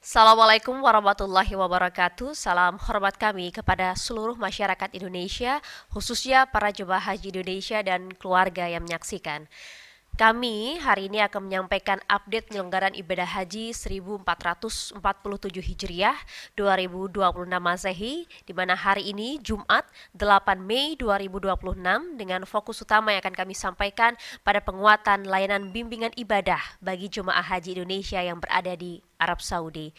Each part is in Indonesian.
Assalamualaikum warahmatullahi wabarakatuh. Salam hormat kami kepada seluruh masyarakat Indonesia, khususnya para jemaah haji Indonesia dan keluarga yang menyaksikan. Kami hari ini akan menyampaikan update penyelenggaraan ibadah haji 1447 Hijriah 2026 Masehi, di mana hari ini Jumat 8 Mei 2026 dengan fokus utama yang akan kami sampaikan pada penguatan layanan bimbingan ibadah bagi jemaah haji Indonesia yang berada di Arab Saudi.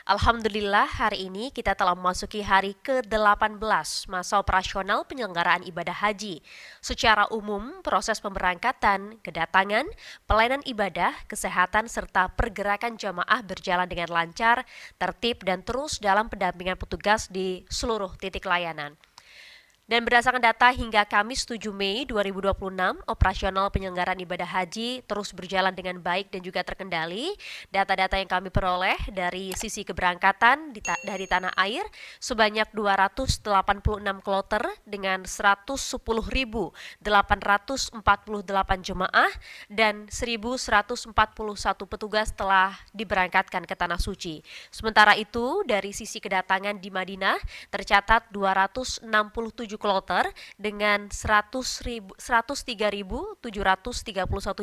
Alhamdulillah hari ini kita telah memasuki hari ke-18 masa operasional penyelenggaraan ibadah haji. Secara umum, proses pemberangkatan, kedatangan, pelayanan ibadah, kesehatan, serta pergerakan jamaah berjalan dengan lancar, tertib, dan terus dalam pendampingan petugas di seluruh titik layanan. Dan berdasarkan data hingga Kamis 7 Mei 2026, operasional penyelenggaraan ibadah haji terus berjalan dengan baik dan juga terkendali. Data-data yang kami peroleh dari sisi keberangkatan dari tanah air sebanyak 286 kloter dengan 110.848 jemaah dan 1.141 petugas telah diberangkatkan ke Tanah Suci. Sementara itu, dari sisi kedatangan di Madinah tercatat 267 kloter dengan 103.731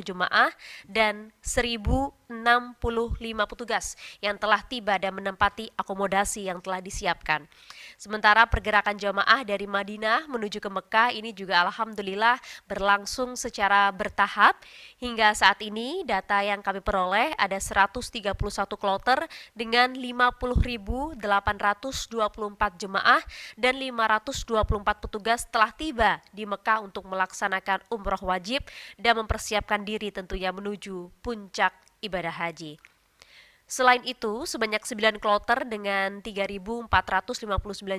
jemaah dan 1.065 petugas yang telah tiba dan menempati akomodasi yang telah disiapkan. Sementara pergerakan jemaah dari Madinah menuju ke Mekah ini juga alhamdulillah berlangsung secara bertahap. Hingga saat ini data yang kami peroleh ada 131 kloter dengan 50.824 jemaah dan 524 petugas telah tiba di Mekah untuk melaksanakan umroh wajib dan mempersiapkan diri tentunya menuju puncak ibadah haji. Selain itu, sebanyak 9 kloter dengan 3.459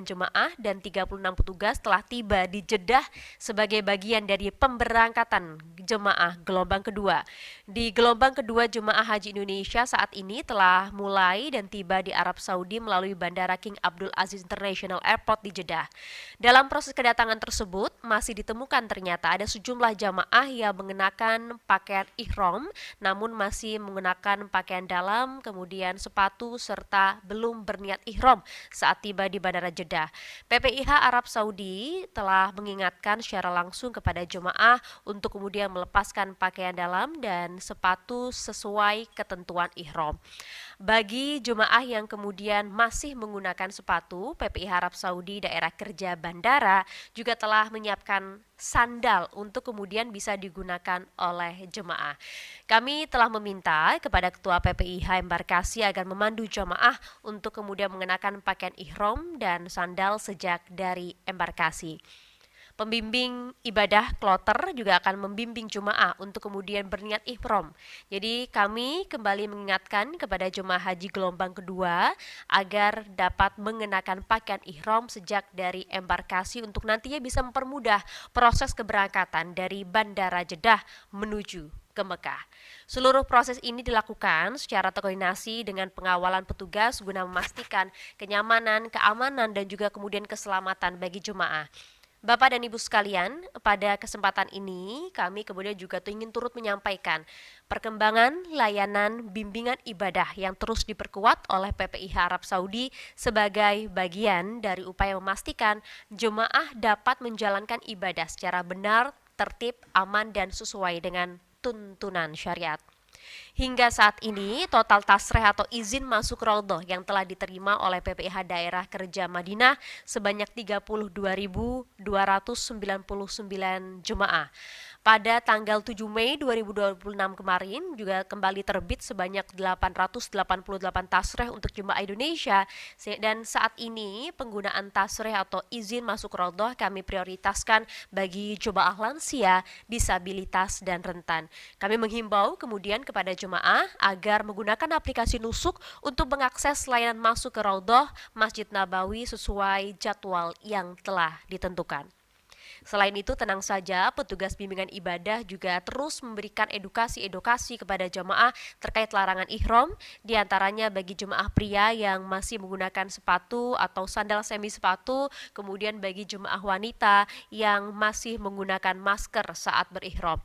jemaah dan 36 petugas telah tiba di Jeddah sebagai bagian dari pemberangkatan jemaah gelombang kedua. Di gelombang kedua jemaah haji Indonesia saat ini telah mulai dan tiba di Arab Saudi melalui Bandara King Abdul Aziz International Airport di Jeddah. Dalam proses kedatangan tersebut, masih ditemukan ternyata ada sejumlah jamaah yang mengenakan pakaian ihram, namun masih menggunakan pakaian dalam, kemudian sepatu, serta belum berniat ihram saat tiba di Bandara Jeddah. PPIH Arab Saudi telah mengingatkan secara langsung kepada jemaah untuk kemudian melepaskan pakaian dalam dan sepatu sesuai ketentuan ihram. Bagi jemaah yang kemudian masih menggunakan sepatu, PPIH Arab Saudi Daerah Kerja Bandara juga telah menyiapkan sandal untuk kemudian bisa digunakan oleh jemaah. Kami telah meminta kepada Ketua PPIH Embarkasi agar memandu jemaah untuk kemudian mengenakan pakaian ihram dan sandal sejak dari embarkasi. Pembimbing ibadah kloter juga akan membimbing jemaah untuk kemudian berniat ihram. Jadi kami kembali mengingatkan kepada jemaah haji gelombang kedua agar dapat mengenakan pakaian ihram sejak dari embarkasi untuk nantinya bisa mempermudah proses keberangkatan dari Bandara Jeddah menuju ke Mekah. Seluruh proses ini dilakukan secara terkoordinasi dengan pengawalan petugas guna memastikan kenyamanan, keamanan, dan juga kemudian keselamatan bagi jemaah. Bapak dan Ibu sekalian, pada kesempatan ini kami kemudian juga ingin turut menyampaikan perkembangan layanan bimbingan ibadah yang terus diperkuat oleh PPIH Arab Saudi sebagai bagian dari upaya memastikan jemaah dapat menjalankan ibadah secara benar, tertib, aman, dan sesuai dengan tuntunan syariat. Hingga saat ini, total tasreh atau izin masuk Raudhah yang telah diterima oleh PPIH Daerah Kerja Madinah sebanyak 32.299 jemaah. Pada tanggal 7 Mei 2026 kemarin juga kembali terbit sebanyak 888 tasreh untuk jemaah Indonesia, dan saat ini penggunaan tasreh atau izin masuk Raudhah kami prioritaskan bagi jemaah lansia, disabilitas, dan rentan. Kami menghimbau kemudian kepada jemaah agar menggunakan aplikasi Nusuk untuk mengakses layanan masuk ke Raudhah Masjid Nabawi sesuai jadwal yang telah ditentukan. Selain itu, tenang saja, petugas bimbingan ibadah juga terus memberikan edukasi kepada jemaah terkait larangan ihram, diantaranya bagi jemaah pria yang masih menggunakan sepatu atau sandal semi sepatu, kemudian bagi jemaah wanita yang masih menggunakan masker saat berihram.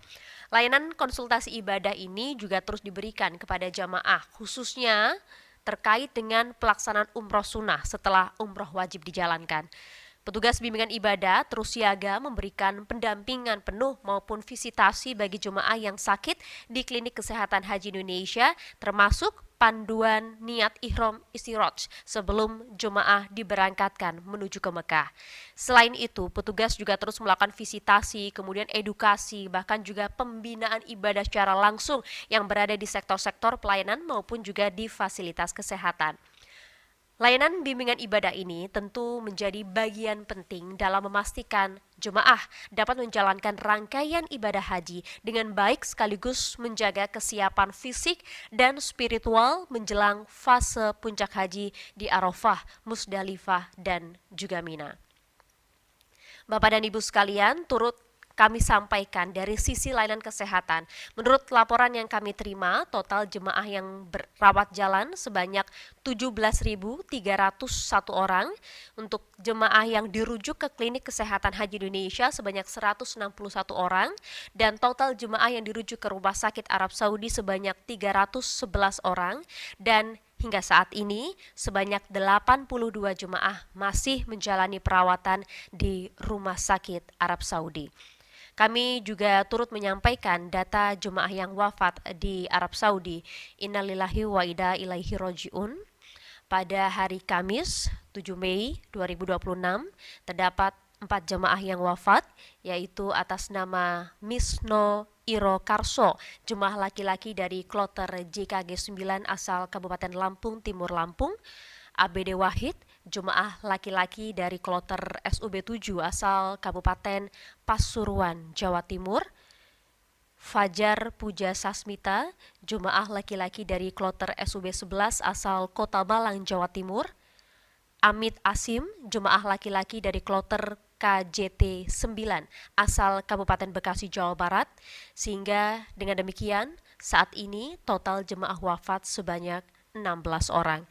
Layanan konsultasi ibadah ini juga terus diberikan kepada jamaah, khususnya terkait dengan pelaksanaan umroh sunnah setelah umroh wajib dijalankan. Petugas bimbingan ibadah terus siaga memberikan pendampingan penuh maupun visitasi bagi jemaah yang sakit di Klinik Kesehatan Haji Indonesia, termasuk panduan niat ihram istiraj sebelum jemaah diberangkatkan menuju ke Mekah. Selain itu, petugas juga terus melakukan visitasi, kemudian edukasi, bahkan juga pembinaan ibadah secara langsung yang berada di sektor-sektor pelayanan maupun juga di fasilitas kesehatan. Layanan bimbingan ibadah ini tentu menjadi bagian penting dalam memastikan jemaah dapat menjalankan rangkaian ibadah haji dengan baik sekaligus menjaga kesiapan fisik dan spiritual menjelang fase puncak haji di Arafah, Musdalifah, dan juga Mina. Bapak dan Ibu sekalian, turut kami sampaikan dari sisi layanan kesehatan. Menurut laporan yang kami terima, total jemaah yang berawat jalan sebanyak 17.301 orang. Untuk jemaah yang dirujuk ke Klinik Kesehatan Haji Indonesia sebanyak 161 orang. Dan total jemaah yang dirujuk ke Rumah Sakit Arab Saudi sebanyak 311 orang. Dan hingga saat ini, sebanyak 82 jemaah masih menjalani perawatan di Rumah Sakit Arab Saudi. Kami juga turut menyampaikan data jemaah yang wafat di Arab Saudi. Innalillahi wa inna ilaihi rajiun. Pada hari Kamis 7 Mei 2026 terdapat 4 jemaah yang wafat, yaitu atas nama Misno Iro Karso, jemaah laki-laki dari kloter JKG 9 asal Kabupaten Lampung Timur Lampung. ABD Wahid, jemaah laki-laki dari kloter SUB 7 asal Kabupaten Pasuruan, Jawa Timur. Fajar Puja Sasmita, jemaah laki-laki dari kloter SUB 11 asal Kota Malang, Jawa Timur. Amit Asim, jemaah laki-laki dari kloter KJT 9 asal Kabupaten Bekasi, Jawa Barat. Sehingga dengan demikian, saat ini total jemaah wafat sebanyak 16 orang.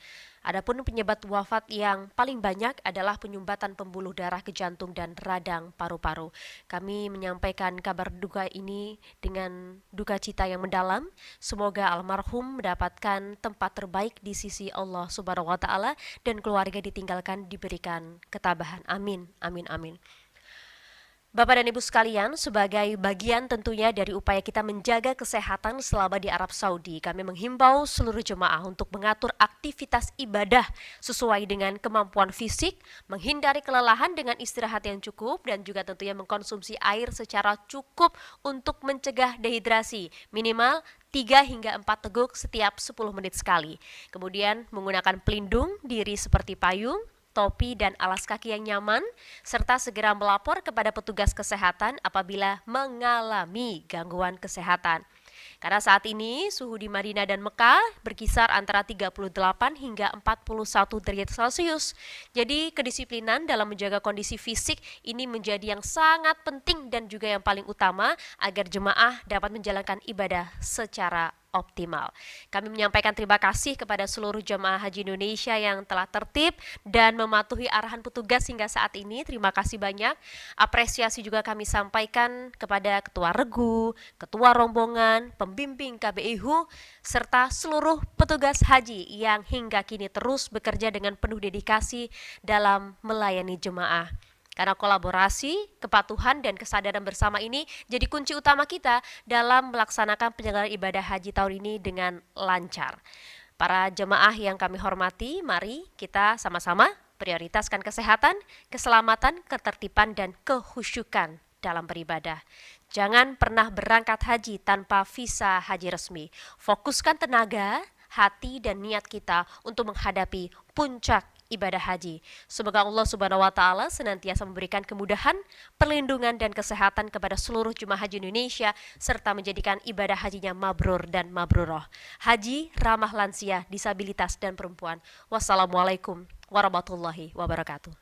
Adapun penyebab wafat yang paling banyak adalah penyumbatan pembuluh darah ke jantung dan radang paru-paru. Kami menyampaikan kabar duka ini dengan duka cita yang mendalam. Semoga almarhum mendapatkan tempat terbaik di sisi Allah Subhanahu wa taala dan keluarga ditinggalkan diberikan ketabahan. Amin. Amin amin. Bapak dan Ibu sekalian, sebagai bagian tentunya dari upaya kita menjaga kesehatan selama di Arab Saudi, kami menghimbau seluruh jemaah untuk mengatur aktivitas ibadah sesuai dengan kemampuan fisik, menghindari kelelahan dengan istirahat yang cukup, dan juga tentunya mengkonsumsi air secara cukup untuk mencegah dehidrasi, minimal 3 hingga 4 teguk setiap 10 menit sekali. Kemudian menggunakan pelindung diri seperti payung, topi, dan alas kaki yang nyaman, serta segera melapor kepada petugas kesehatan apabila mengalami gangguan kesehatan. Karena saat ini suhu di Madinah dan Mekah berkisar antara 38 hingga 41 derajat Celcius. Jadi kedisiplinan dalam menjaga kondisi fisik ini menjadi yang sangat penting dan juga yang paling utama agar jemaah dapat menjalankan ibadah secara optimal. Kami menyampaikan terima kasih kepada seluruh jemaah haji Indonesia yang telah tertib dan mematuhi arahan petugas hingga saat ini. Terima kasih banyak. Apresiasi juga kami sampaikan kepada Ketua Regu, Ketua Rombongan, pembimbing KBIHU, serta seluruh petugas haji yang hingga kini terus bekerja dengan penuh dedikasi dalam melayani jemaah. Karena kolaborasi, kepatuhan, dan kesadaran bersama ini jadi kunci utama kita dalam melaksanakan penyelenggaraan ibadah haji tahun ini dengan lancar. Para jemaah yang kami hormati, mari kita sama-sama prioritaskan kesehatan, keselamatan, ketertiban, dan kehusyukan dalam beribadah. Jangan pernah berangkat haji tanpa visa haji resmi. Fokuskan tenaga, hati, dan niat kita untuk menghadapi puncak ibadah haji. Semoga Allah Subhanahu wa taala senantiasa memberikan kemudahan, perlindungan, dan kesehatan kepada seluruh jemaah haji Indonesia serta menjadikan ibadah hajinya mabrur dan mabrurah. Haji ramah lansia, disabilitas, dan perempuan. Wassalamualaikum warahmatullahi wabarakatuh.